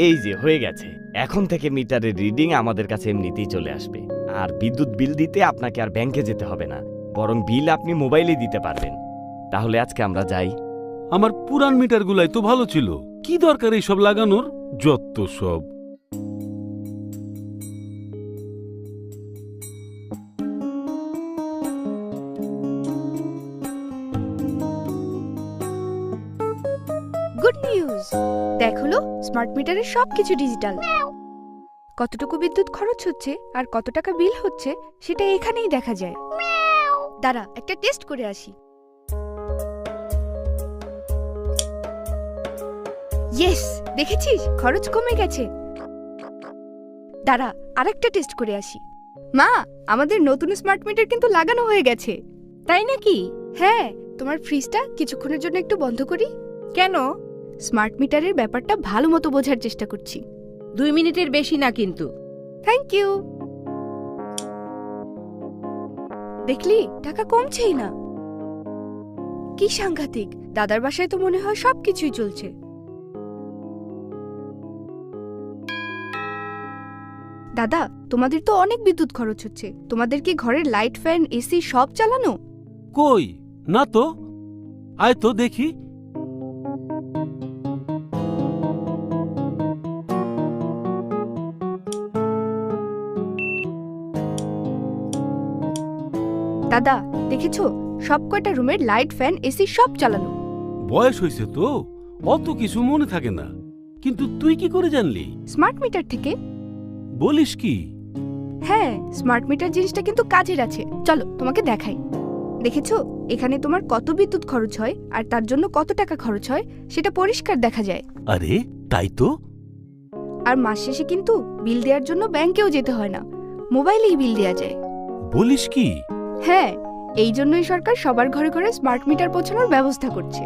এই যে হয়ে গেছে। এখন থেকে মিটারের রিডিং আমাদের কাছে এমনিতেই চলে আসবে। আর বিদ্যুৎ বিল দিতে আপনাকে আর ব্যাংকে যেতে হবে না, বরং বিল আপনি মোবাইলেই দিতে পারবেন। তাহলে আজকে আমরা যাই। আমার পুরান মিটারগুলাই তো ভালো ছিল, কি দরকার এইসব লাগানোর? যত সব। গুড নিউজ, দেখলো স্মার্ট মিটারে সবকিছু ডিজিটাল। কতটুকু বিদ্যুৎ খরচ হচ্ছে আর কত টাকা বিল হচ্ছে সেটা এখানেই দেখা যায়। দাঁড়া, একটা টেস্ট করে আসি। ইয়েস, দেখেছিস খরচ কমে গেছে। দাঁড়া, আরেকটা টেস্ট করে আসি। মা, আমাদের নতুন স্মার্ট মিটার কিন্তু লাগানো হয়ে গেছে। তাই নাকি? হ্যাঁ, তোমার ফ্রিজটা কিছুক্ষণের জন্য একটু বন্ধ করি। কেন? স্মার্ট মিটারের ব্যাপারটা ভালো মতো বোঝার চেষ্টা করছি। 2 মিনিটের বেশি না কিন্তু। Thank you. দেখলি টাকা কমছেই না। কি সাংঘাতিক, দাদার বাসায় তো মনে হয় সবকিছুই চলছে। দাদা, তোমাদের তো অনেক বিদ্যুৎ খরচ হচ্ছে। তোমাদের কি ঘরের লাইট, ফ্যান, এসি সব চালানো? কই না তো, আয় তো দেখি। দাদা, দেখেছো সব কয়টা রুমের লাইট, ফ্যান, এসি সব চালানো। বয়স হয়েছে তো, অত কিছু মনে থাকে না। কিন্তু তুই কি করে জানলি? স্মার্ট মিটার থেকে। বলিস কি? হ্যাঁ, স্মার্ট মিটার জিনিসটা কিন্তু কাজের আছে। চলো তোমাকে দেখাই। দেখেছো এখানে তোমার কত বিদ্যুৎ খরচ হয় আর তার জন্য কত টাকা খরচ হয় সেটা পরিষ্কার দেখা যায়। আরে তাই তো। আর মাস শেষে কিন্তু বিল দেওয়ার জন্য ব্যাংকেও যেতে হয় না, মোবাইলেই বিল দেওয়া যায়। বলিস কি? হ্যাঁ, এই জন্যই সরকার সবার ঘরে ঘরে স্মার্ট মিটার পৌঁছানোর ব্যবস্থা করছে।